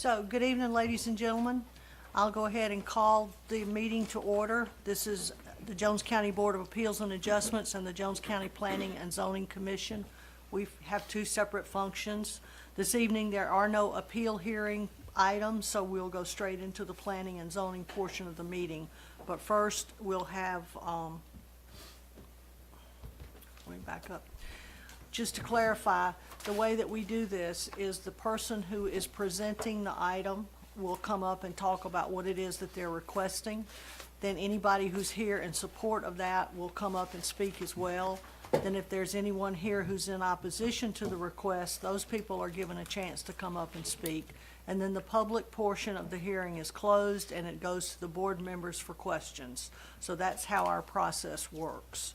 So, good evening, ladies and gentlemen. I'll go ahead and call the meeting to order. This is the Jones County Board of Appeals and Adjustments and the Jones County Planning and Zoning Commission. We have two separate functions. This evening, there are no appeal hearing items, so we'll go straight into the planning and zoning portion of the meeting. But first, we'll have, let me back up. Just to clarify, the way that we do this is the person who is presenting the item will come up and talk about what it is that they're requesting. Then anybody who's here in support of that will come up and speak as well. Then if there's anyone here who's in opposition to the request, those people are given a chance to come up and speak. And then the public portion of the hearing is closed and it goes to the board members for questions. So that's how our process works.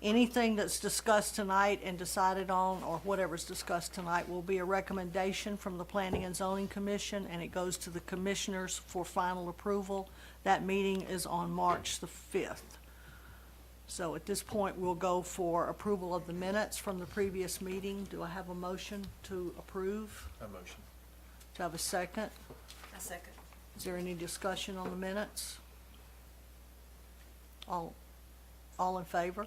Anything that's discussed tonight and decided on, or whatever's discussed tonight, will be a recommendation from the Planning and Zoning Commission, and it goes to the commissioners for final approval. That meeting is on March the 5th. So at this point, we'll go for approval of the minutes from the previous meeting. Do I have a motion to approve? A motion. Do I have a second? A second. Is there any discussion on the minutes? All in favor?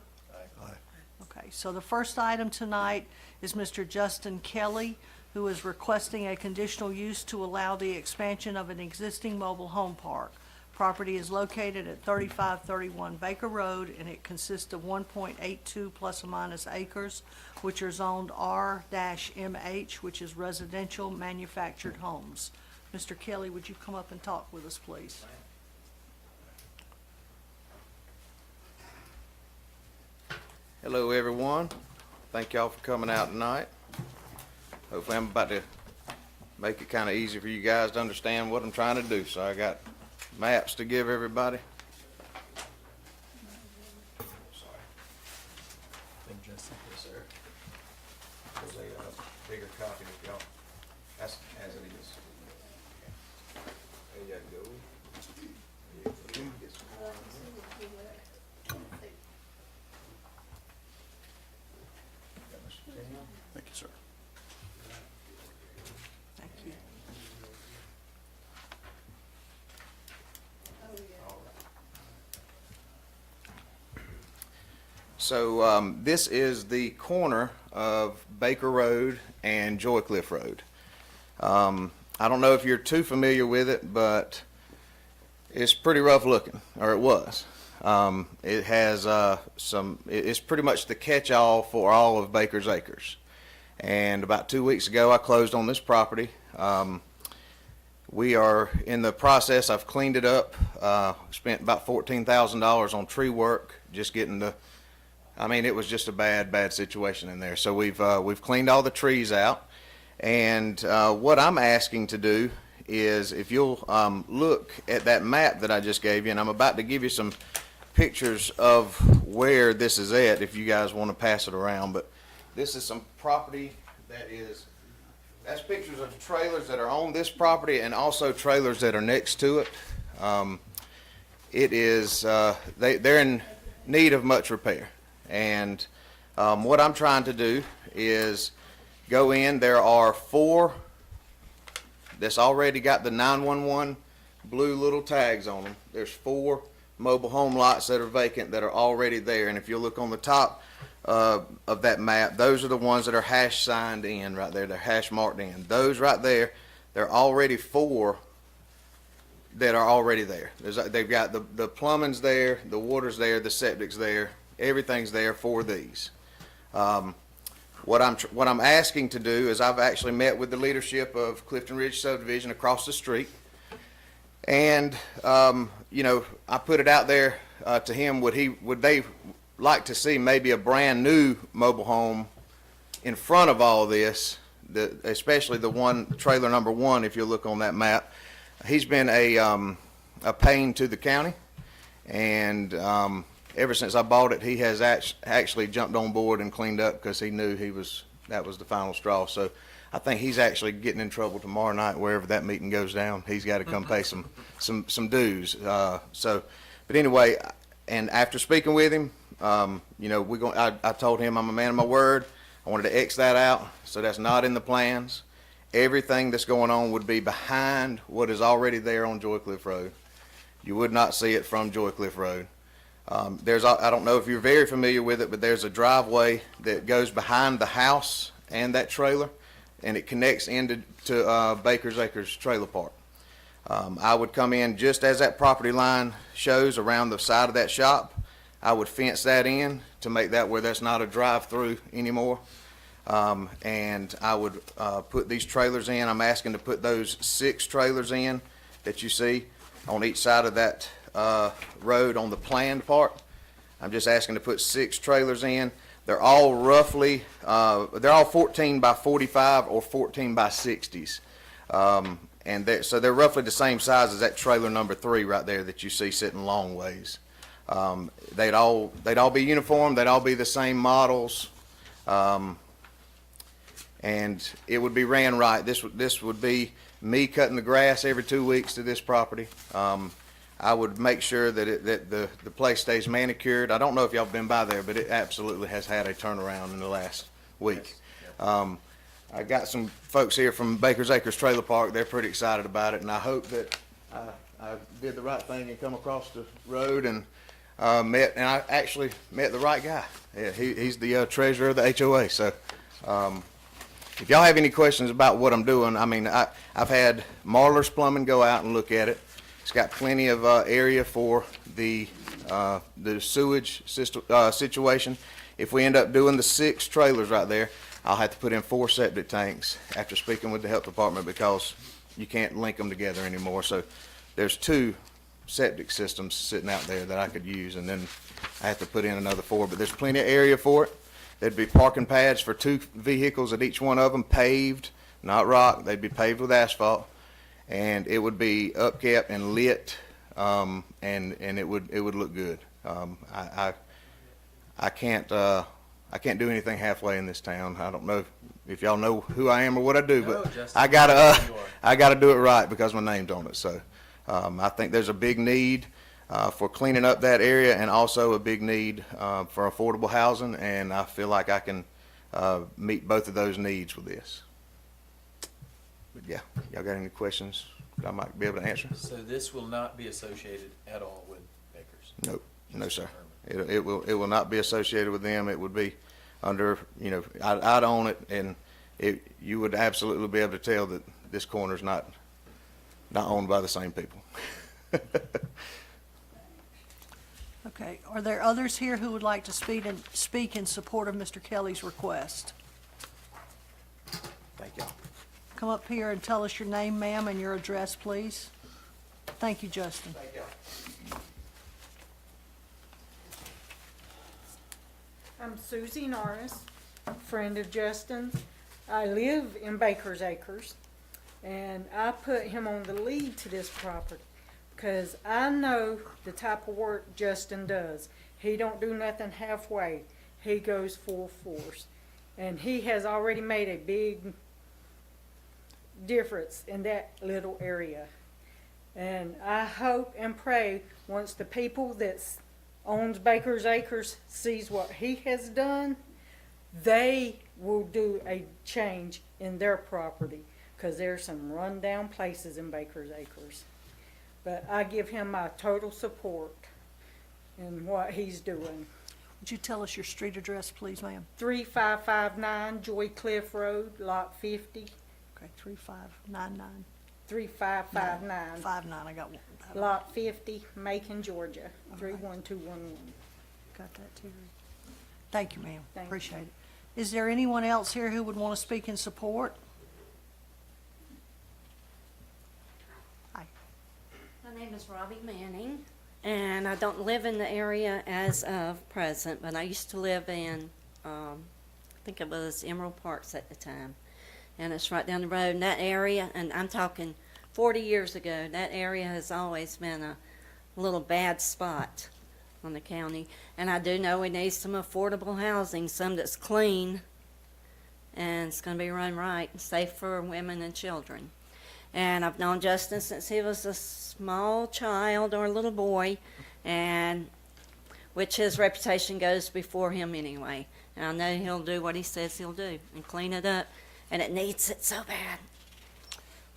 Aye. Okay, so the first item tonight is Mr. Justin Kelly, who is requesting a conditional use to allow the expansion of an existing mobile home park. Property is located at 3531 Baker Road, and it consists of 1.82 plus or minus acres, which are zoned R-MH, which is residential manufactured homes. Mr. Kelly, would you come up and talk with us, please? Hello, everyone. Thank y'all for coming out tonight. Hopefully I'm about to make it kind of easy for you guys to understand what I'm trying to do. So I got maps to give everybody. Sorry. Thank you, Justin. Yes, sir. There's a bigger copy if y'all, that's as it is. There you go. Thank you, sir. Thank you. So this is the corner of Baker Road and Joycliff Road. I don't know if you're too familiar with it, but it's pretty rough looking, or it was. It has it's pretty much the catch-all for all of Baker's Acres. And about 2 weeks ago, I closed on this property. We are in the process. I've cleaned it up, spent about $14,000 on tree work, just getting it was just a bad situation in there. So we've cleaned all the trees out. And what I'm asking to do is, if you'll look at that map that I just gave you, and I'm about to give you some pictures of where this is at if you guys want to pass it around. But this is some property that's pictures of trailers that are on this property and also trailers that are next to it. It is, they're in need of much repair. And what I'm trying to do is go in. There are 4 that's already got the 911 blue little tags on them. There's 4 mobile home lots that are vacant that are already there. And if you look on the top of that map, those are the ones that are hash signed in right there. They're hash marked in. Those right there, there are already 4 that are already there. They've got the plumbing's there, the water's there, the septic's there, everything's there for these. What I'm asking to do is, I've actually met with the leadership of Clifton Ridge Subdivision across the street, and I put it out there to him. Would they like to see maybe a brand new mobile home in front of all this, especially the one trailer number 1? If you look on that map, he's been a pain to the county, and ever since I bought it, he has actually jumped on board and cleaned up, because he knew that was the final straw. So I think he's actually getting in trouble tomorrow night, wherever that meeting goes down. He's got to come pay some dues. But anyway, and after speaking with him, I told him I'm a man of my word. I wanted to X that out, so that's not in the plans. everything that's going on would be behind what is already there on Joy Cliff Road. You would not see it from Joy Cliff Road. I don't know if you're very familiar with it, but there's a driveway that goes behind the house and that trailer, and it connects into Baker's Acres Trailer Park. I would come in just as that property line shows around the side of that shop. I would fence that in to make that where that's not a drive-through anymore. And I would put these trailers in. I'm asking to put those 6 trailers in that you see on each side of that road on the planned part. I'm just asking to put 6 trailers in. They're all roughly, they're all 14 by 45 or 14 by 60s. So they're roughly the same size as that trailer number 3 right there that you see sitting long ways. They'd all be uniform. They'd all be the same models. And it would be ran right. This would be me cutting the grass every 2 weeks to this property. I would make sure that the place stays manicured. I don't know if y'all been by there, but it absolutely has had a turnaround in the last week. I got some folks here from Baker's Acres Trailer Park. They're pretty excited about it, and I hope that I did the right thing and come across the road and I actually met the right guy. Yeah, he's the treasurer of the HOA. So if y'all have any questions about what I'm doing, I mean, I've had Marler's Plumbing go out and look at it. It's got plenty of area for the sewage system, situation. If we end up doing the 6 trailers right there, I'll have to put in 4 septic tanks after speaking with the health department because you can't link them together anymore. So there's 2 septic systems sitting out there that I could use, and then I have to put in another 4. But there's plenty of area for it. There'd be parking pads for 2 vehicles at each one of them, paved, not rock. They'd be paved with asphalt. And it would be upkept and lit, and it would look good. I can't do anything halfway in this town. I don't know if y'all know who I am or what I do, No, but Justin, I gotta do it right because my name's on it. So I think there's a big need for cleaning up that area, and also a big need for affordable housing. And I feel like I can meet both of those needs with this. But yeah, y'all got any questions that I might be able to answer? So this will not be associated at all with Baker's? Nope, no, sir. It will not be associated with them. It would be under, I'd own it, and you would absolutely be able to tell that this corner's not owned by the same people. Okay, are there others here who would like to speak in support of Mr. Kelly's request? Thank y'all. Come up here and tell us your name, ma'am, and your address, please. Thank you, Justin. Thank y'all. I'm Susie Norris, friend of Justin's. I live in Baker's Acres, and I put him on the lead to this property because I know the type of work Justin does. He don't do nothing halfway. He goes full force. And he has already made a big difference in that little area. And I hope and pray once the people that owns Baker's Acres sees what he has done, they will do a change in their property, because there's some rundown places in Baker's Acres. But I give him my total support in what he's doing. Would you tell us your street address, please, ma'am? 3559 Joy Cliff Road, Lot 50, Okay, 3599. 3559. 59, I got one. Lot 50, Macon, Georgia, 31211. Got that too. Thank you, ma'am. Thank you. Appreciate it. Is there anyone else here who would want to speak in support? Hi. My name is Robbie Manning, and I don't live in the area as of present, but I used to live in, I think it was Emerald Parks at the time, and it's right down the road. And that area, and I'm talking 40 years ago, that area has always been a little bad spot on the county, and I do know we need some affordable housing, some that's clean, and it's going to be run right and safe for women and children. And I've known Justin since he was a small child or a little boy, and which his reputation goes before him anyway. And I know he'll do what he says he'll do and clean it up, and it needs it so bad.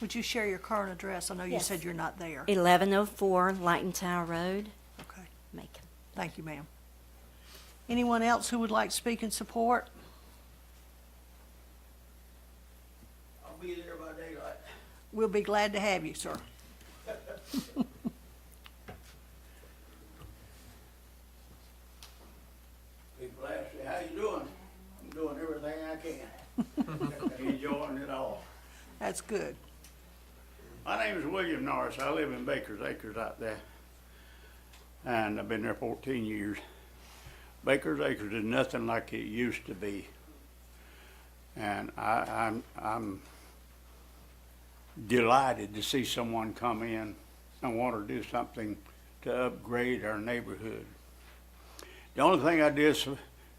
Would you share your current address? I know you Yes. said you're not there. 1104 Lighton Tower Road, Okay, Macon. thank you, ma'am. Anyone else who would like to speak in support? I'll be there by daylight. We'll be glad to have you, sir. Be blessed. How you doing? I'm doing everything I can. Enjoying it all. That's good. My name is William Norris. I live in Baker's Acres out there. And I've been there 14 years. Baker's Acres is nothing like it used to be. And I'm delighted to see someone come in and want to do something to upgrade our neighborhood. The only thing I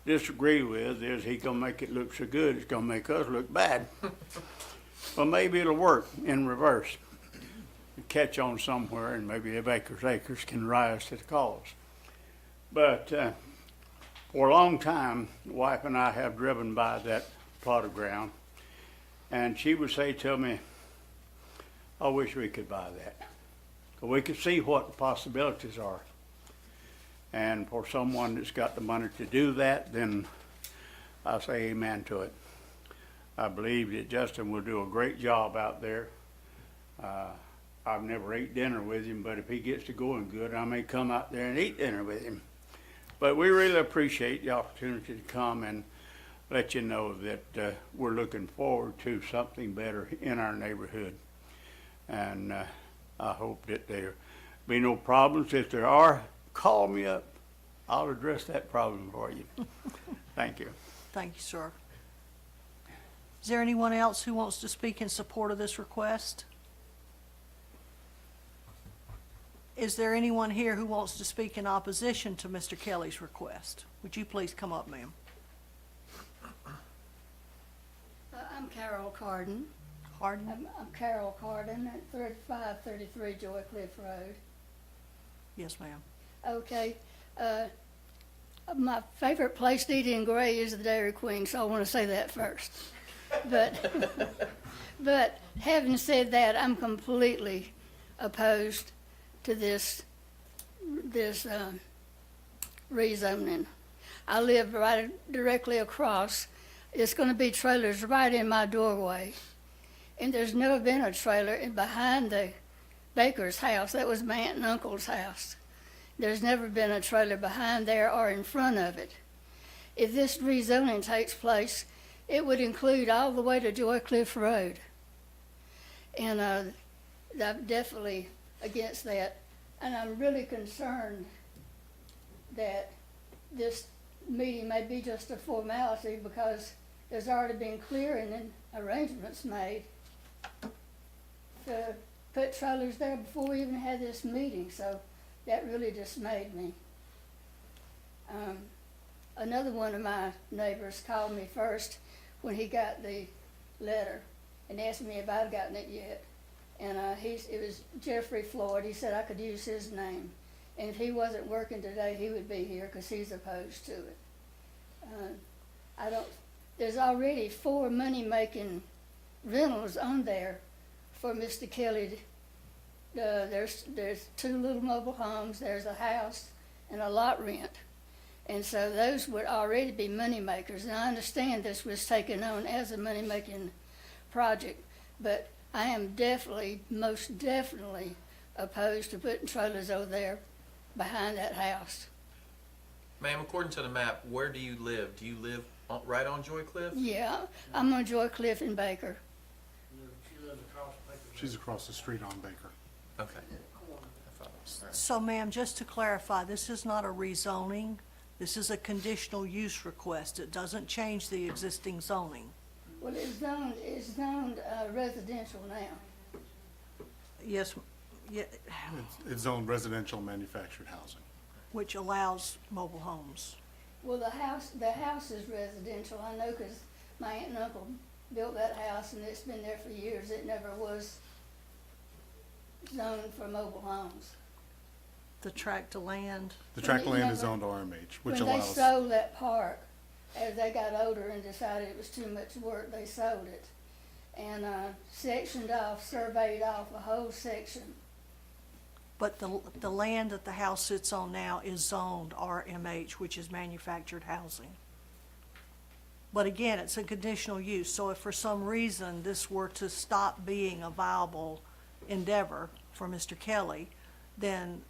disagree with is he gonna make it look so good, it's gonna make us look bad. But maybe it'll work in reverse. Catch on somewhere, and maybe the Baker's Acres can rise to the cause. But for a long time, the wife and I have driven by that plot of ground, and she would say to me, I wish we could buy that. 'Cause we could see what the possibilities are. And for someone that's got the money to do that, then I say amen to it. I believe that Justin will do a great job out there. I've never ate dinner with him, but if he gets to going good, I may come out there and eat dinner with him. But we really appreciate the opportunity to come and let you know that we're looking forward to something better in our neighborhood. And I hope that there be no problems. If there are, call me up. I'll address that problem for you. Thank you. Thank you, sir. Is there anyone else who wants to speak in support of this request? Is there anyone here who wants to speak in opposition to Mr. Kelly's request? Would you please come up, ma'am? I'm Carol Carden. Harden? I'm Carol Carden at 533 Joy Cliff Road. Yes, ma'am. Okay, my favorite place to eat in Gray is the Dairy Queen, so I want to say that first. But having said that, I'm completely opposed to this rezoning. I live right directly across. It's going to be trailers right in my doorway. And there's never been a trailer behind the Baker's house. That was my aunt and uncle's house. There's never been a trailer behind there or in front of it. If this rezoning takes place, it would include all the way to Joy Cliff Road. And I'm definitely against that. And I'm really concerned that this meeting may be just a formality because there's already been clearing and arrangements made to put trailers there before we even had this meeting, so that really dismayed me. Another one of my neighbors called me first when he got the letter and asked me if I'd gotten it yet. And it was Jeffrey Floyd. He said I could use his name. And if he wasn't working today, he would be here because he's opposed to it. There's already 4 money-making rentals on there for Mr. Kelly. There's 2 little mobile homes, there's a house, and a lot rent. And so those would already be money makers. And I understand this was taken on as a money-making project, but I am definitely, most definitely opposed to putting trailers over there behind that house. Ma'am, according to the map, where do you live? Do you live right on Joy Cliff? Yeah, I'm on Joy Cliff in Baker. She's across the street on Baker. Okay. I thought it was- all right. So, ma'am, just to clarify, this is not a rezoning. This is a conditional use request. It doesn't change the existing zoning. Well, it's zoned residential now. Yes, yeah, It's zoned residential manufactured housing. which allows mobile homes. Well, the house is residential, I know, because my aunt and uncle built that house and it's been there for years. It never was zoned for mobile homes. The tract of land, The tract of land is Remember, zoned RMH, which When they allows, sold that park, as they got older and decided it was too much work, they sold it. and, sectioned off, surveyed off a whole section. But the land that the house sits on now is zoned RMH, which is manufactured housing. But again, it's a conditional use, so if for some reason this were to stop being a viable endeavor for Mr. Kelly, then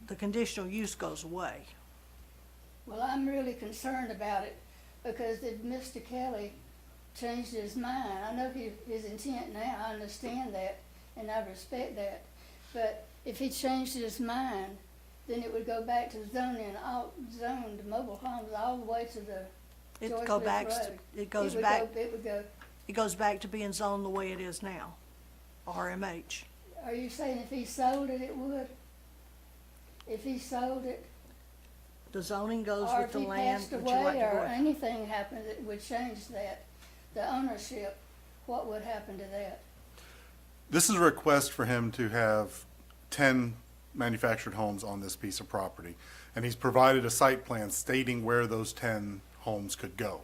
the conditional use goes away. Well, I'm really concerned about it, because if Mr. Kelly changed his mind, I know his intent now, I understand that, and I respect that. But if he changed his mind, then it would go back to zoned mobile homes all the way to the It George go Lick back, Road. it goes would back, go- It would go, it goes back to being zoned the way it is now, RMH. are you saying if he sold it, it would? If he sold it, The zoning goes or with if the he land. passed Would you like away, to go or ahead? anything happened that would change that, the ownership, what would happen to that? This is a request for him to have 10 manufactured homes on this piece of property. And he's provided a site plan stating where those 10 homes could go.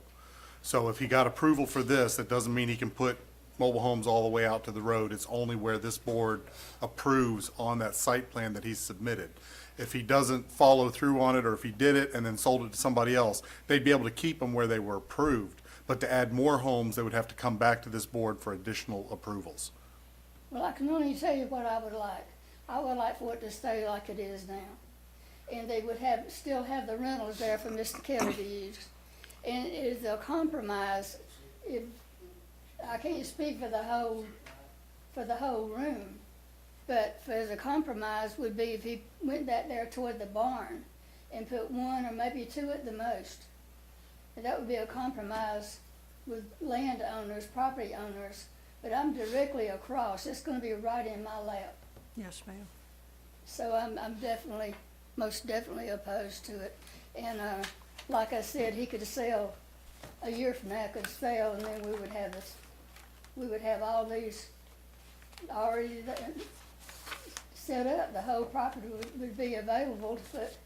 So if he got approval for this, that doesn't mean he can put mobile homes all the way out to the road. It's only where this board approves on that site plan that he's submitted. If he doesn't follow through on it, or if he did it and then sold it to somebody else, they'd be able to keep them where they were approved. But to add more homes, they would have to come back to this board for additional approvals. Well, I can only tell you what I would like. I would like for it to stay like it is now. And they would still have the rentals there for Mr. Kelly to use. And it's a compromise, I can't speak for the whole room, but for the compromise would be if he went back there toward the barn and put one or maybe two at the most. And that would be a compromise with landowners, property owners, but I'm directly across, it's gonna be right in my lap. Yes, ma'am. So I'm definitely, most definitely opposed to it. And, like I said, he could sell, a year from now could sell, and then we would have all these already set up. The whole property would be available to put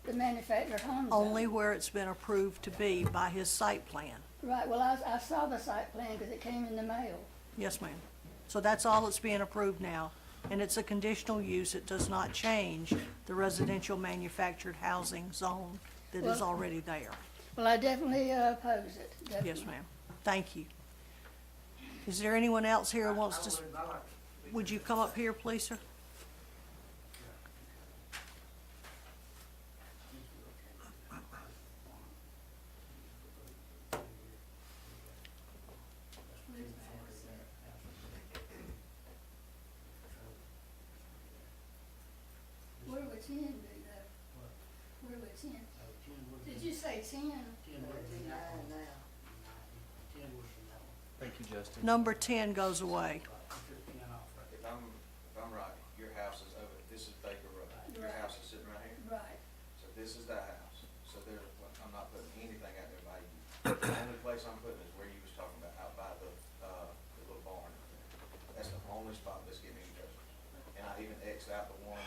the manufactured homes on. Only where it's been approved to be by his site plan. Right, well, I saw the site plan because it came in the mail. Yes, ma'am. So that's all that's being approved now, and it's a conditional use. It does not change the residential manufactured housing zone that is Well- already there. Well, I definitely oppose it, definitely. Yes, ma'am. Thank you. Is there anyone else here who wants to, would you come up here, please, sir? Where would 10 be though? Where would 10? Did you say 10? Thank you, Justin. Number 10 goes away. If I'm right, your house is over, this is Baker Road. Your Right. house is sitting right here. Right. So this is the house. So there's, I'm not putting anything out there by you. The only place I'm putting is where you was talking about, out by the little barn. That's the only spot that's getting any adjustments. And I even X'd out the one,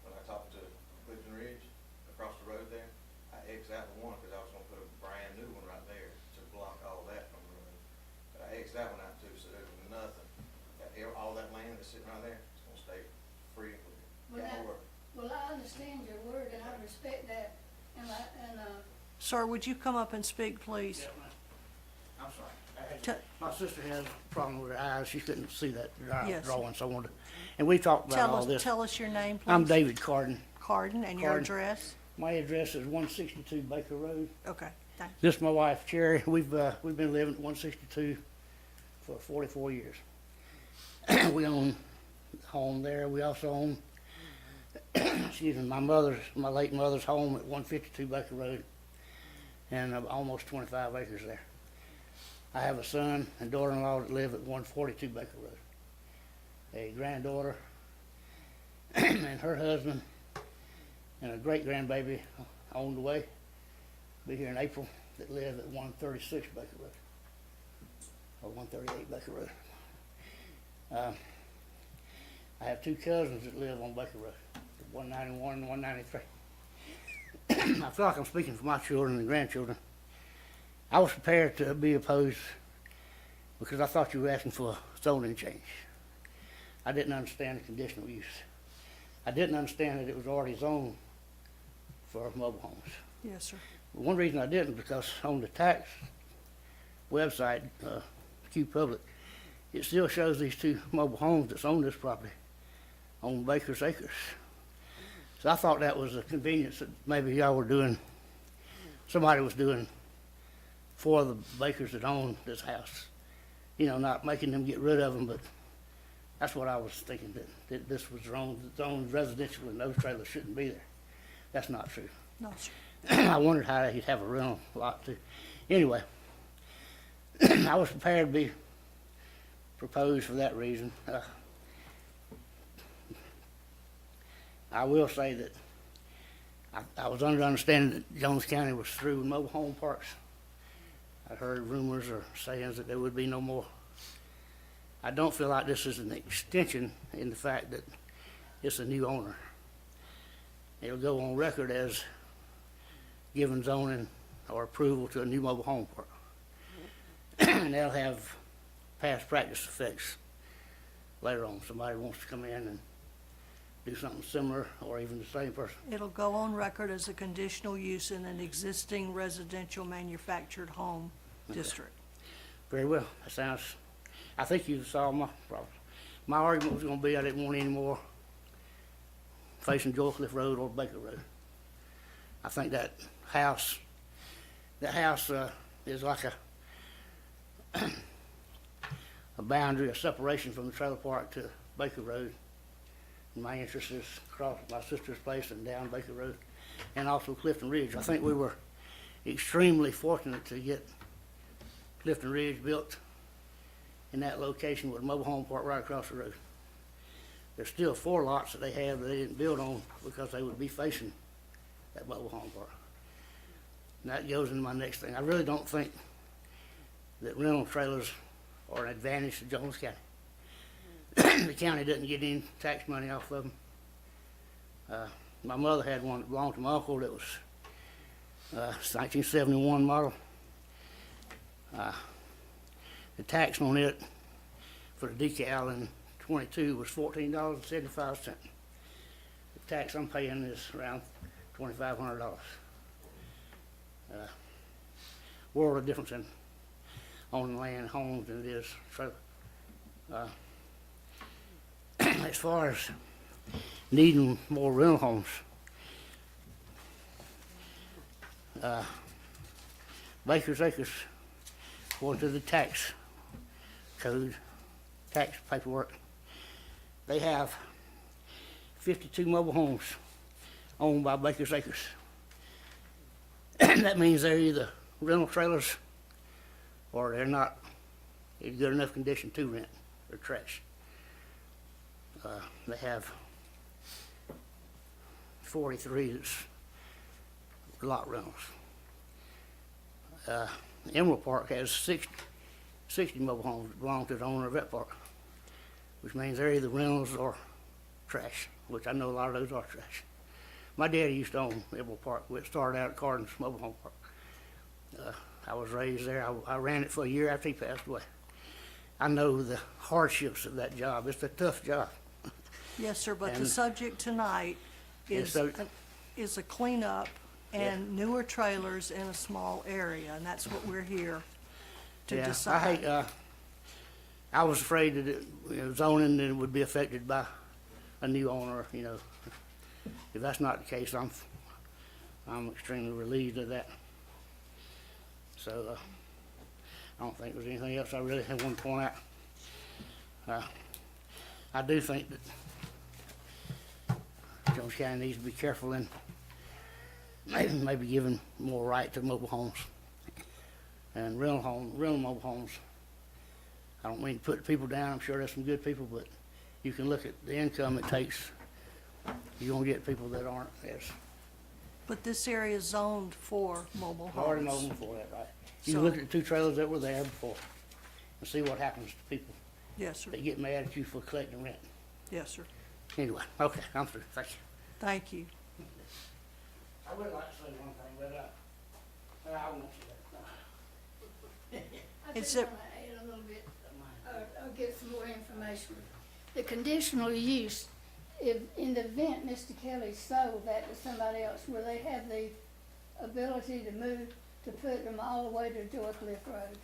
when I talked to Clifton Ridge, across the road there, I X'd out the one because I was gonna put a brand new one right there to block all that from the road. But I X'd that one out too, so there's nothing. All that land that's sitting right there, it's gonna stay free and clear. Well, Got now- no work. Well, I understand your word and I respect that. Sir, would you come up and speak, please? I'm sorry. T- My sister has a problem with her eyes. She couldn't see that Yes. drawing, so I wanted to, and we talked about all this. Tell us your name, please. I'm David Carden. Carden, and your Carden. address? My address is 162 Baker Road. Okay, thank you. This is my wife, Cherry. We've been living at 162 for 44 years. We own a home there. We also own, excuse me, my late mother's home at 152 Baker Road, and almost 25 acres there. I have a son and daughter-in-law that live at 142 Baker Road. A granddaughter and her husband and a great-grandbaby on the way, be here in April, that live at 136 Baker Road, or 138 Baker Road. I have two cousins that live on Baker Road, 191 and 193. I feel like I'm speaking for my children and grandchildren. I was prepared to be opposed because I thought you were asking for a zoning change. I didn't understand the conditional use. I didn't understand that it was already zoned for mobile homes. Yes, sir. One reason I didn't, because on the tax website, Q Public, it still shows these two mobile homes that's on this property on Baker's Acres. So I thought that was a convenience that maybe y'all were doing, somebody was doing for the Bakers that own this house. You know, not making them get rid of them, but that's what I was thinking, that this was zoned residential and those trailers shouldn't be there. That's not true. No, sir. I wondered how he'd have a rental lot too. Anyway, I was prepared to be proposed for that reason. I will say that I was under the understanding that Jones County was through with mobile home parks. I heard rumors or sayings that there would be no more. I don't feel like this is an extension in the fact that it's a new owner. It'll go on record as giving zoning or approval to a new mobile home park. And that'll have past practice effects later on. Somebody wants to come in and do something similar, or even the same person. It'll go on record as a conditional use in an existing residential manufactured home district. Very well. That sounds, I think you solved my problem. My argument was gonna be I didn't want any more facing Joycliff Road or Baker Road. I think that house is like a boundary, a separation from the trailer park to Baker Road. And my interest is across my sister's place and down Baker Road, and also Clifton Ridge. I think we were extremely fortunate to get Clifton Ridge built in that location with a mobile home park right across the road. There's still 4 lots that they have that they didn't build on because they would be facing that mobile home park. And that goes into my next thing. I really don't think that rental trailers are an advantage to Jones County. The county doesn't get any tax money off of them. My mother had one that belonged to my uncle that was 1971 model. The tax on it for the decal in 22 was $14.75. The tax I'm paying is around $2,500. World of difference in owning land, homes than it is trailer. As far as needing more rental homes, Baker's Acres, according to the tax code, tax paperwork, they have 52 mobile homes owned by Baker's Acres. That means they're either rental trailers or they're not in good enough condition to rent. They're trash. They have 43 that's lot rentals. Emerald Park has 60 mobile homes that belong to the owner of that park, which means they're either rentals or trash, which I know a lot of those are trash. My daddy used to own Emerald Park. It started out at Cardin's Mobile Home Park. I was raised there. I ran it for a year after he passed away. I know the hardships of that job. It's a tough job. Yes, sir, but the And- subject tonight is, so- is a cleanup and newer trailers in a small area, and that's what we're here to Yeah, decide. I hate, I was afraid that it, zoning and it would be affected by a new owner, you know. If that's not the case, I'm extremely relieved of that. So, I don't think there's anything else I really want to point out. I do think that Jones County needs to be careful in maybe giving more right to mobile homes and rental mobile homes. I don't mean to put people down. I'm sure there's some good people, but you can look at the income it takes. You're gonna get people that aren't as But this area is zoned for mobile hard and homes. open for that, right? You So- can look at the 2 trailers that were there before and see what happens to people. Yes, sir. They get mad at you for collecting rent. Yes, sir. Anyway, okay, I'm through. Thank you. Thank you. I would like to say one thing, but I won't say that. I It's think a- I'm gonna add a little bit. I'll get some more information. The conditional use, if, in the event Mr. Kelly sold that to somebody else, will they have the ability to move, to put them all the way to Joycliff Road?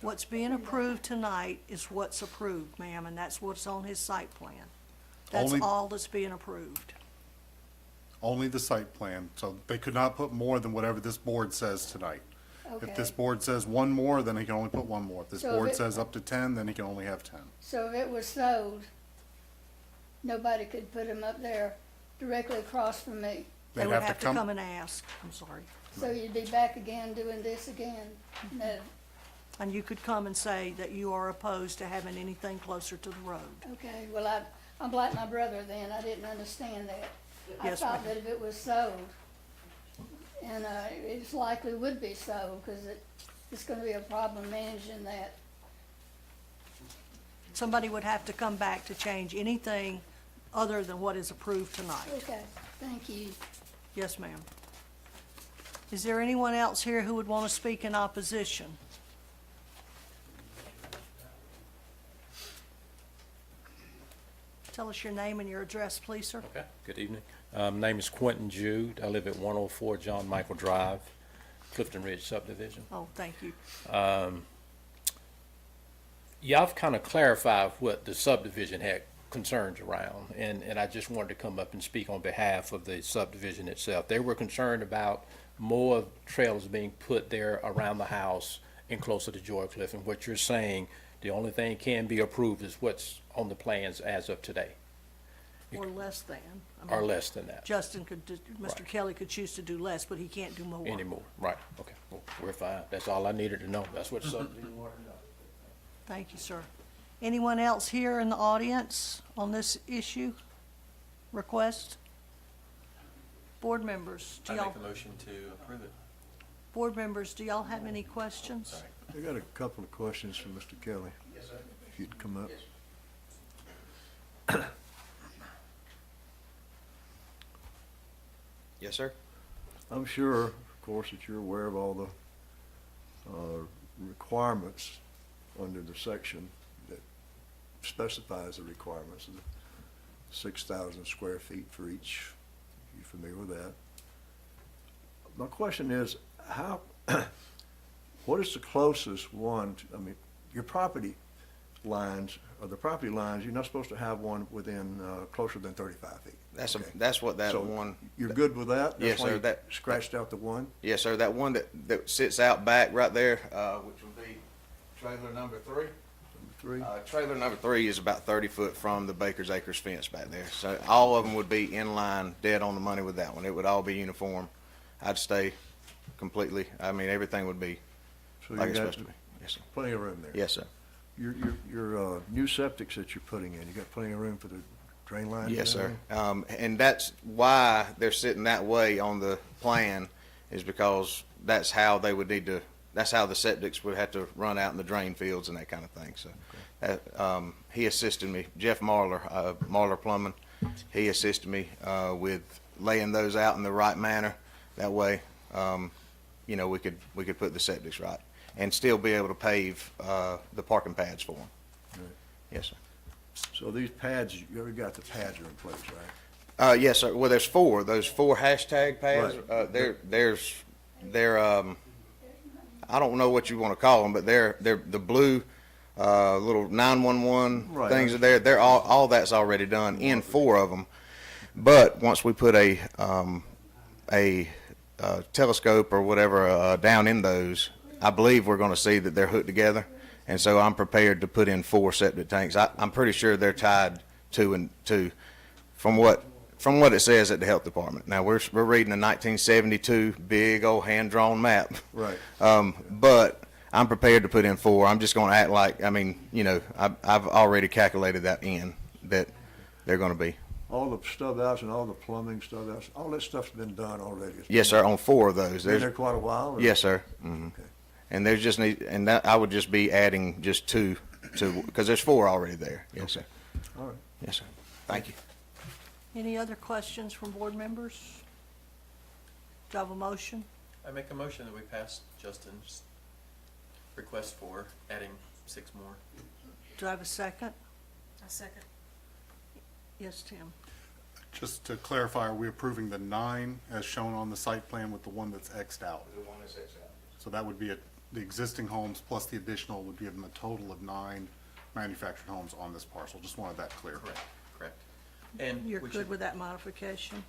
What's being approved tonight is what's approved, ma'am, and that's what's on his site plan. That's Only- all that's being approved. Only the site plan, so they could not put more than whatever this board says tonight. Okay. If this board says one more, then he can only put one more. If this So if board it- says up to 10, then he can only have 10. So if it was sold, nobody could put them up there directly across from me. They They'd would have to come and ask, I'm sorry. So you'd be back again doing this again? No, And you could come and say that you are opposed to having anything closer to the road. okay, well, I'm like my brother then, I didn't understand that. I Yes, thought ma'am. that if it was sold, and, it's likely would be sold, cause it's gonna be a problem managing that. Somebody would have to come back to change anything other than what is approved tonight. Okay, thank you. Yes, ma'am. Is there anyone else here who would want to speak in opposition? Tell us your name and your address, please, sir. Okay, good evening. My name is Quentin Jude. I live at 104 John Michael Drive, Clifton Ridge subdivision. Oh, thank you. Yeah, I've kind of clarified what the subdivision had concerns around, and I just wanted to come up and speak on behalf of the subdivision itself. They were concerned about more trailers being put there around the house and closer to Joycliff, and what you're saying, the only thing can be approved is what's on the plans as of today, Or less than. I or mean, less than that. Justin could, Mr. Right. Kelly could choose to do less, but he can't do more. Anymore, right, okay, well, we're fine. That's all I needed to know. That's what subdivision wanted to know. Thank you, sir. Anyone else here in the audience on this issue? Request? Board members, do I y'all, make a motion to approve it. board members, do y'all have any questions? I got a couple of questions for Mr. Kelly. Yes, sir. If you'd come up. Yes, sir. I'm sure, of course, that you're aware of all the requirements under the section that specifies the requirements of the 6,000 square feet for each. You familiar with that? My question is, how, what is the closest one, I mean, your property lines, or the property lines, you're not supposed to have one within, closer than 35 feet. That's Okay. that's what that So one. You're good with that? Yes, That's why sir, you that- scratched out the one? Yes, sir. That one that sits out back right there, which would be trailer number 3. Three? Trailer number 3 is about 30 foot from the Baker's Acres fence back there. So all of them would be in line, dead on the money with that one. It would all be uniform. I'd stay completely, I mean, everything would be So like you it's got supposed to be. Yes, sir. plenty of room there? Yes, sir. Your new septics that you're putting in, you got plenty of room for the drain lines? Yes, and sir. everything? And that's why they're sitting that way on the plan, is because that's how they would need to, that's how the septics would have to run out in the drain fields and that kind of thing, so. He assisted me, Jeff Marler, Marler Plumbing, he assisted me, with laying those out in the right manner. That way, you know, we could put the septics right and still be able to pave, the parking pads for them. Right. Yes, sir. So these pads, you already got the pads are in place, right? Yes, sir. Well, there's 4. Those 4 hashtag pads. Right. They're I don't know what you want to call them, but they're the blue little 911 Right. things are there. They're all that's already done in 4 of them. But once we put a telescope or whatever down in those, I believe we're going to see that they're hooked together. And so I'm prepared to put in 4 septic tanks. I'm pretty sure they're tied 2 and 2 from what it says at the health department. Now, we're reading a 1972 big old hand-drawn map. Right. But I'm prepared to put in 4. I'm just going to act like, I mean, you know, I've already calculated that they're going to be. All the stub outs and all the plumbing stub outs, all that stuff's been done already. It's Yes, sir, on 4 of those. Been there quite a while? or- Yes, sir. Mhm. Okay. And there's just and that I would just be adding just 2 because there's 4 already there. Yes, sir. All right. Yes, sir. Thank you. Any other questions from board members? Do I have a motion? I make a motion that we pass Justin's request for adding 6 more. Do I have a second? A second. Yes, Tim. Just to clarify, are we approving the 9 as shown on the site plan with the one that's Xed out? The one that's Xed out. So that would be the existing homes plus the additional would give them a total of 9 manufactured homes on this parcel. Just wanted that clear. Correct, correct. And You're we good should, with that modification?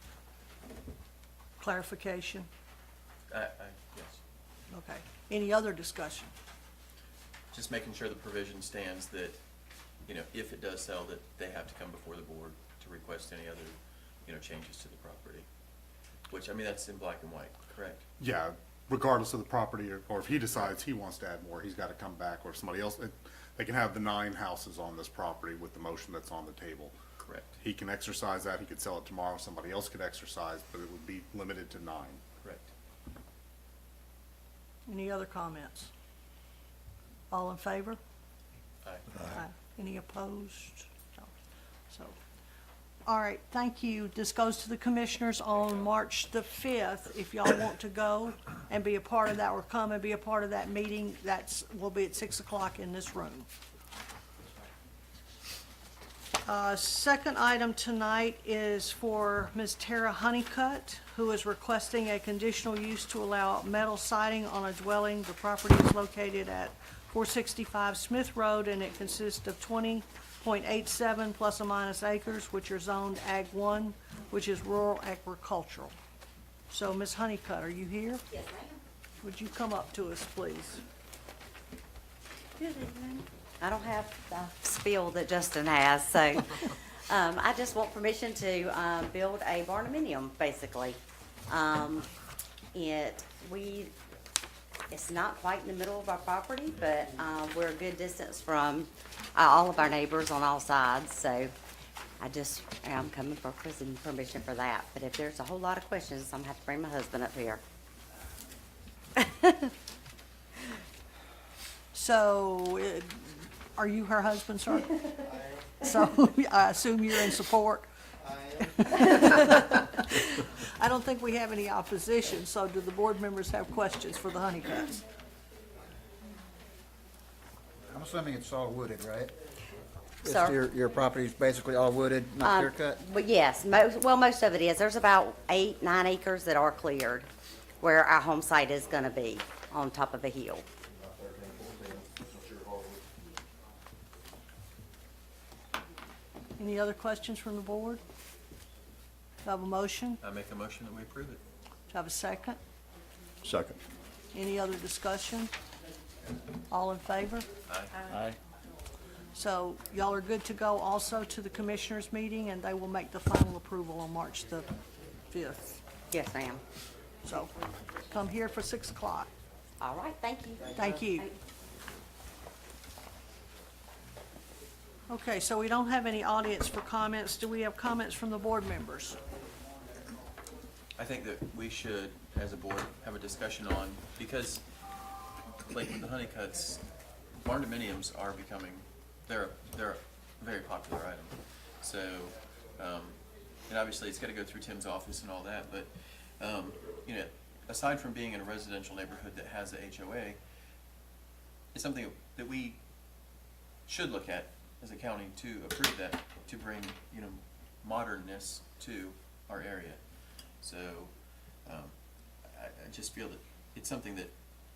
Clarification? yes. Okay. Any other discussion? Just making sure the provision stands that, you know, if it does sell, that they have to come before the board to request any other, you know, changes to the property. Which, I mean, that's in black and white, correct? Yeah, regardless of the property, or if he decides he wants to add more, he's got to come back, or if somebody else, they can have the 9 houses on this property with the motion that's on the table. Correct, He can exercise that, he could sell it tomorrow, somebody else could exercise, but it would be limited to 9. correct. Any other comments? All in favor? Aye. Aye. Any opposed? No. So, all right, thank you. This goes to the commissioners on March the 5th. If y'all want to go and be a part of that or come and be a part of that meeting, will be at 6 o'clock in this room. Second item tonight is for Ms. Tara Honeycutt, who is requesting a conditional use to allow metal siding on a dwelling. The property is located at 465 Smith Road, and it consists of 20.87 plus or minus acres, which are zoned Ag 1, which is rural agricultural. So, Ms. Honeycutt, are you here? Yes, ma'am. Would you come up to us, please? Good evening. I don't have the spiel that Justin has, so I just want permission to build a barnuminium, basically. It's not quite in the middle of our property, but we're a good distance from all of our neighbors on all sides, so I just am coming for prison permission for that. But if there's a whole lot of questions, I'm gonna have to bring my husband up here. So, are you her husband, sir? So, I assume you're in support? I don't think we have any opposition, so do the board members have questions for the Honeycutts? I'm assuming it's all wooded, right? Sir? Your property's basically all wooded, not clear cut? But yes, most of it is. There's about 8, 9 acres that are cleared where our home site is gonna be, on top of a hill. Any other questions from the board? Do I have a motion? I make a motion that we approve it. Do I have a second? Second. Any other discussion? All in favor? Aye. So y'all are good to go also to the commissioners' meeting, and they will make the final approval on March the 5th. Yes, ma'am. So come here for 6 o'clock. All right, thank you. Thank you. Okay, so we don't have any audience for comments. Do we have comments from the board members? I think that we should, as a board, have a discussion on, because like with the Honeycutts, barndominiums are becoming, they're a very popular item. So, and obviously it's gotta go through Tim's office and all that, but, you know, aside from being in a residential neighborhood that has a HOA, it's something that we should look at as a county to approve that, to bring, you know, modernness to our area. So, I just feel that it's something that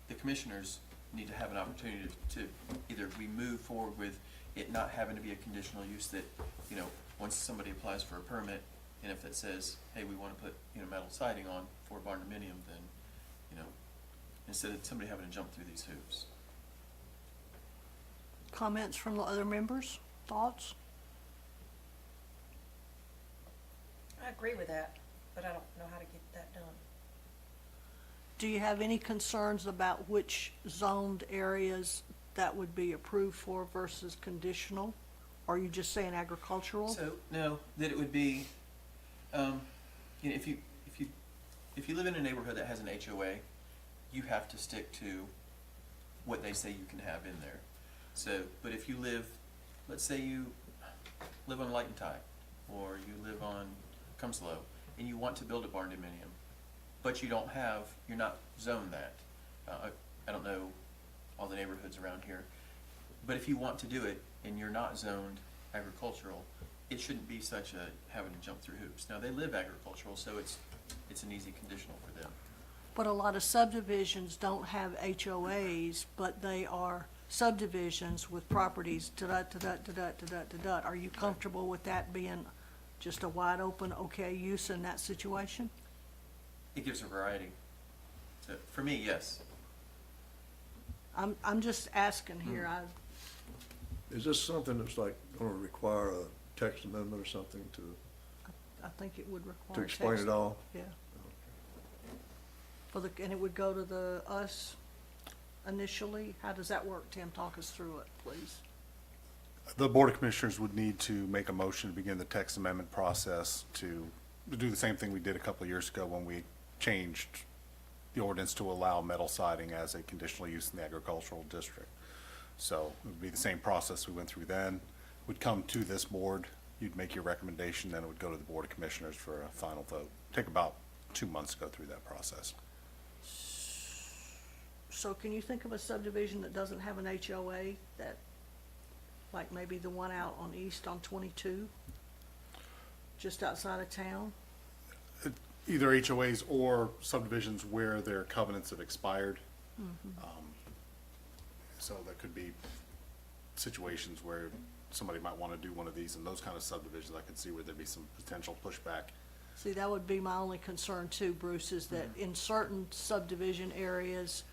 the commissioners need to have an opportunity to either we move forward with it not having to be a conditional use that, you know, once somebody applies for a permit, and if it says, hey, we wanna put, you know, metal siding on for barndominium, then, you know, instead of somebody having to jump through these hoops. Comments from the other members? Thoughts? I agree with that, but I don't know how to get that done. Do you have any concerns about which zoned areas that would be approved for versus conditional? Or are you just saying agricultural? So, no, that it would be, you know, if you live in a neighborhood that has an HOA, you have to stick to what they say you can have in there. So, but if you live, let's say you live on Light and Tide, or you live on Cumslow, and you want to build a barndominium, but you're not zoned that. I don't know all the neighborhoods around here, but if you want to do it, and you're not zoned agricultural, it shouldn't be such a having to jump through hoops. Now, they live agricultural, so it's an easy conditional for them. But a lot of subdivisions don't have HOAs, but they are subdivisions with properties, da-da, da-da, da-da, da-da, da-da. Are you comfortable with that being just a wide open, okay use in that situation? It gives a variety. So, for me, yes. I'm just asking here, Is this something that's like gonna require a text amendment or something I think it would require. to explain text. it all? Yeah. And it would go to us initially? How does that work, Tim? Talk us through it, please. The Board of Commissioners would need to make a motion to begin the text amendment process to do the same thing we did a couple of years ago when we changed the ordinance to allow metal siding as a conditional use in the agricultural district. So it would be the same process we went through then, would come to this board, you'd make your recommendation, then it would go to the Board of Commissioners for a final vote. Take about 2 months to go through that process. So can you think of a subdivision that doesn't have an HOA that, like maybe the one out on East on 22, just outside of town? Either HOAs or subdivisions where their covenants have expired. So there could be situations where somebody might want to do one of these, and those kind of subdivisions, I could see where there'd be some potential pushback. See, that would be my only concern too, Bruce, is that in certain subdivision areas,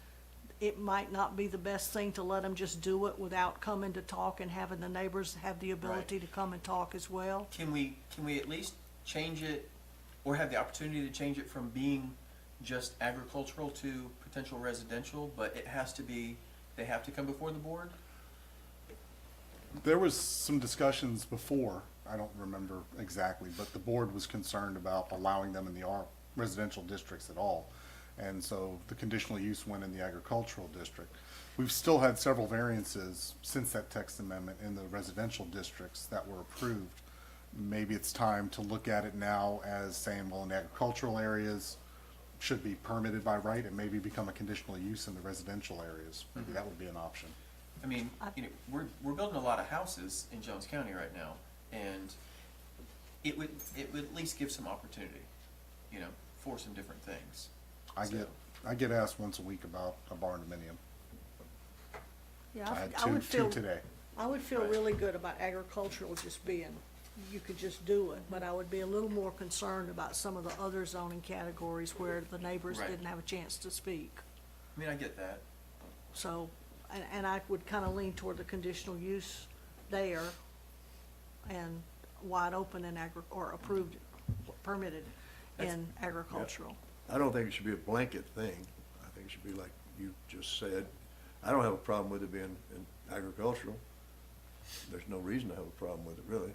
it might not be the best thing to let them just do it without coming to talk and having the neighbors have the ability to come and talk as well. Can we at least change it, or have the opportunity to change it from being just agricultural to potential residential, but it has to be, they have to come before the board? There was some discussions before, I don't remember exactly, but the board was concerned about allowing them in the residential districts at all. And so the conditional use went in the agricultural district. We've still had several variances since that text amendment in the residential districts that were approved. Maybe it's time to look at it now as saying, well, in the agricultural areas should be permitted by right and maybe become a conditional use in the residential areas. Maybe that would be an option. I mean, you know, we're building a lot of houses in Jones County right now, and it would at least give some opportunity, you know, for some different things. I get asked once a week about a barn dominium. Yeah, I had I would two feel, today. I would feel Right. really good about agricultural just being, you could just do it, but I would be a little more concerned about some of the other zoning categories where the neighbors Right. didn't have a chance to speak. I mean, I get that. So, and I would kind of lean toward the conditional use there and wide open in or approved, permitted in agricultural. I don't think it should be a blanket thing. I think it should be like you just said. I don't have a problem with it being in agricultural. There's no reason to have a problem with it, really.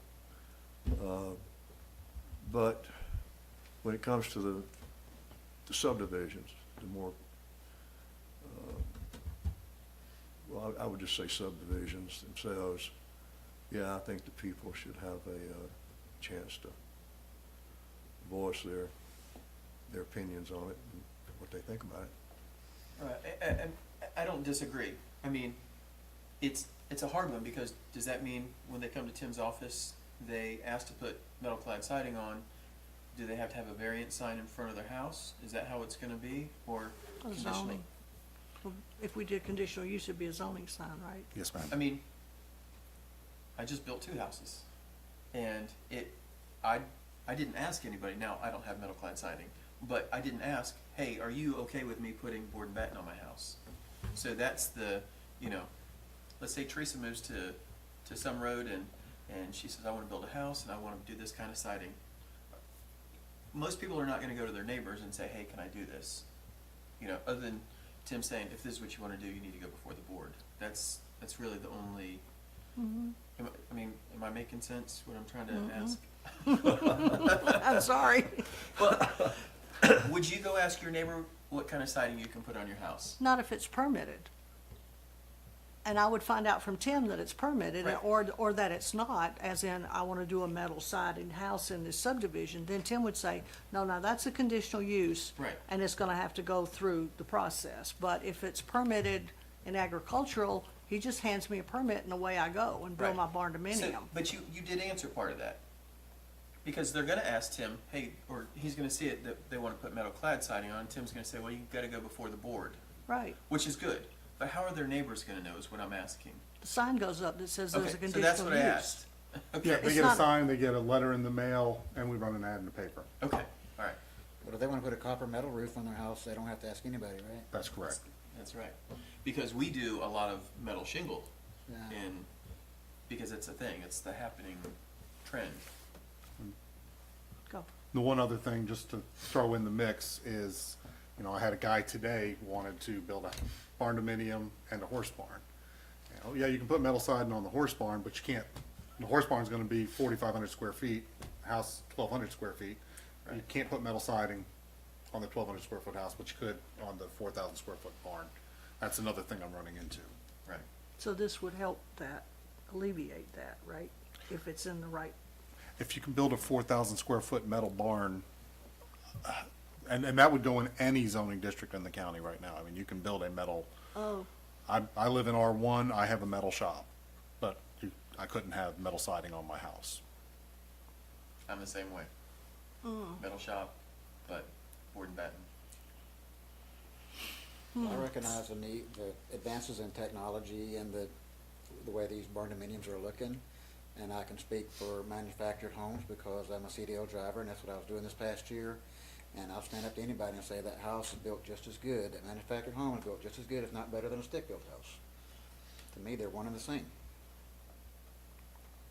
But when it comes to the subdivisions, the more, well, I would just say subdivisions themselves, yeah, I think the people should have a chance to voice their opinions on it and what they think about it. And I don't disagree. I mean, it's a hard one, because does that mean when they come to Tim's office, they ask to put metal clad siding on, do they have to have a variance sign in front of their house? Is that how it's gonna be, or conditional? Zoning. Well, if we did conditional use, it'd be a zoning sign, right? Yes, ma'am. I mean, I just built 2 houses, and I didn't ask anybody. Now, I don't have metal clad siding, but I didn't ask, hey, are you okay with me putting board and batten on my house? So that's the, you know, let's say Teresa moves to some road and she says, I want to build a house and I want to do this kind of siding. Most people are not going to go to their neighbors and say, hey, can I do this? You know, other than Tim saying, if this is what you want to do, you need to go before the board. That's really the only, am I making sense, what I'm trying to ask? I'm sorry. Well, would you go ask your neighbor what kind of siding you can put on your house? Not if it's permitted. And I would find out from Tim that it's permitted, Right. or that it's not, as in, I want to do a metal sided house in this subdivision, then Tim would say, no, that's a conditional use. Right. And it's gonna have to go through the process. But if it's permitted in agricultural, He just hands me a permit and away I go and build my Right. barn So, dominium. but you did answer part of that. Because they're gonna ask Tim, hey, or he's gonna see it, that they wanna put metal clad siding on, and Tim's gonna say, well, you've gotta go before the board, Right. which is good. But how are their neighbors gonna know is what I'm asking. The sign goes up that says there's a Okay, so that's conditional what I use. asked. Yeah, Okay, they It's get a not- sign, they get a letter in the mail, and we run an ad in the paper. okay, all right, But if they wanna put a copper metal roof on their house, they don't have to ask anybody, right? That's correct. that's right. Because we do a lot of metal shingle, Yeah. and, because it's a thing, it's the happening trend. Go. The one other thing, just to throw in the mix, is, you know, I had a guy today wanted to build a barn dominium and a horse barn. You know, yeah, you can put metal siding on the horse barn, but you can't, the horse barn's gonna be 4,500 square feet, house 1,200 square feet. You Right. can't put metal siding on the 1,200 square foot house, but you could on the 4,000 square foot barn. That's another thing I'm running into. Right. So this would help that, alleviate that, right? If it's in the right, If you can build a 4,000 square foot metal barn, and that would go in any zoning district in the county right now. I mean, you can build a metal, oh, I live in R1, I have a metal shop, but I couldn't have metal siding on my house. I'm the same way. Metal shop, but board and batten. I recognize the need, the advances in technology and the way these barn dominiums are looking. And I can speak for manufactured homes because I'm a CDL driver and that's what I was doing this past year. And I'll stand up to anybody and say that house is built just as good, that manufactured home is built just as good, if not better than a stick-built house. To me, they're one and the same.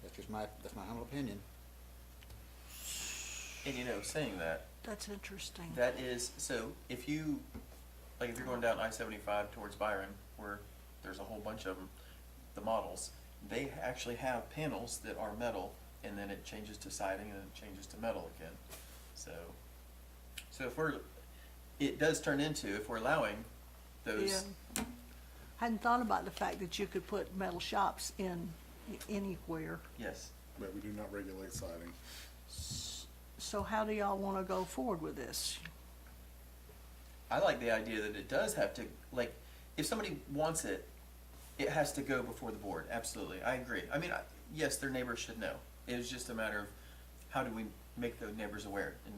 That's just that's my humble opinion. And you know, saying that, that's interesting. that is, so if you, like if you're going down I-75 towards Byron, where there's a whole bunch of them, the models, they actually have panels that are metal, and then it changes to siding, and then it changes to metal again. So if it does turn into, if we're allowing those, Yeah. Hadn't thought about the fact that you could put metal shops in anywhere. yes. But we do not regulate siding. So how do y'all wanna go forward with this? I like the idea that it does have to, like, if somebody wants it, it has to go before the board, absolutely, I agree. I mean, yes, their neighbors should know. It was just a matter of how do we make the neighbors aware, and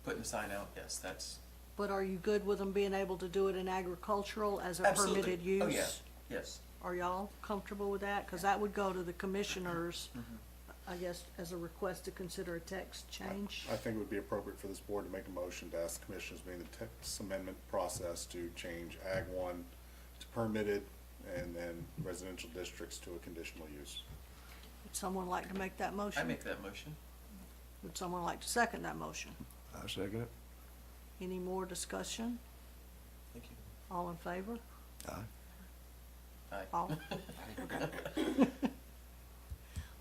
putting the sign out, yes, that's But are you good with them being able to do it in agricultural as a absolutely. permitted use? Oh, yeah, yes. Are y'all comfortable with that? Cause that would go to the commissioners, I guess, as a request to consider a text change. I think it would be appropriate for this board to make a motion to ask the commissioners during the text amendment process to change Ag 1 to permitted and then residential districts to a conditional use. Would someone like to make that motion? I make that motion. Would someone like to second that motion? I second it. Any more discussion? Thank you. All in favor? Aye. Aye. All?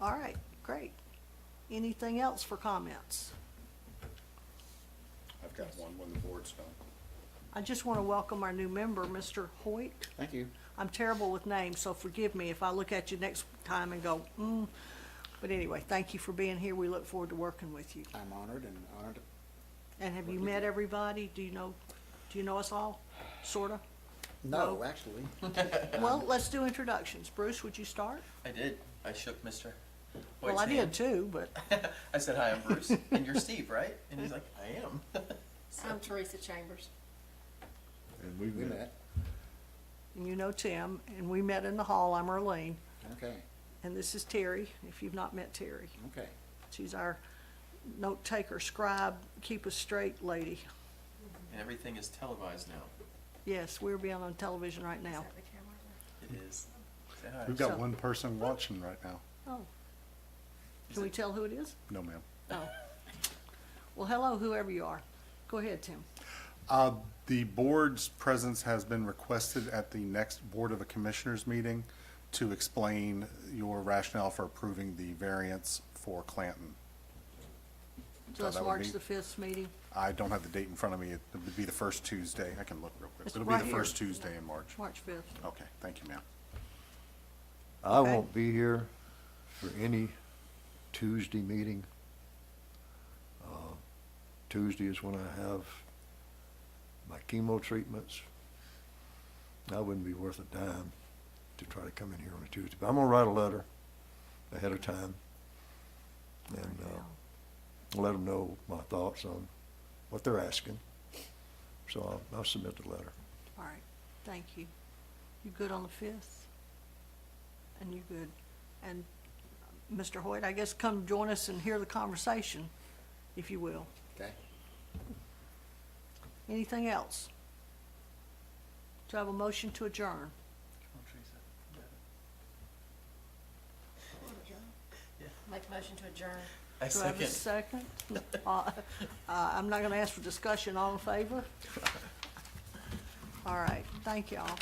All right, great. Anything else for comments? I've got one when the board's done. I just want to welcome our new member, Mr. Hoyt. Thank you. I'm terrible with names, so forgive me if I look at you next time and go, But anyway, thank you for being here. We look forward to working with you. I'm honored and honored. And have you met everybody? Do you know us all? Sorta? No, No. actually. Well, let's do introductions. Bruce, would you start? I did, I shook Mr. Well, Hoyt's I did hand. too, but I said, hi, I'm Bruce, and you're Steve, right? And he's like, I am. I'm Teresa Chambers. And we've We met. met. you know Tim, and we met in the hall. I'm Arlene, Okay, and this is Terry, if you've not met Terry. okay. She's our note taker, scribe, keep us straight lady. And everything is televised now. Yes, we're being on television right now. It is. Say hi. We've got So- one person watching right now. Oh. Can we tell who it is? No, ma'am. Oh. Well, hello, whoever you are. Go ahead, Tim. The board's presence has been requested at the next Board of Commissioners meeting to explain your rationale for approving the variance for Clanton. So that's that would March be- the 5th meeting. I don't have the date in front of me. It would be the first Tuesday. I can look real quick. It's It'll be right the here. first Tuesday in March. March 5th. Okay, thank you, ma'am. I Okay. won't be here for any Tuesday meeting. Tuesday is when I have my chemo treatments. I wouldn't be worth a dime to try to come in here on a Tuesday. But I'm gonna write a letter ahead of time and, let them know my thoughts on what they're asking. So I'll submit the letter. All right, thank you. You good on the 5th? And you good? And Mr. Hoyt, I guess come join us and hear the conversation, if you will. Okay? Anything else? Do I have a motion to adjourn? Make a motion to adjourn. I Do I have a second. second? I'm not gonna ask for discussion. All in favor? All right, thank y'all.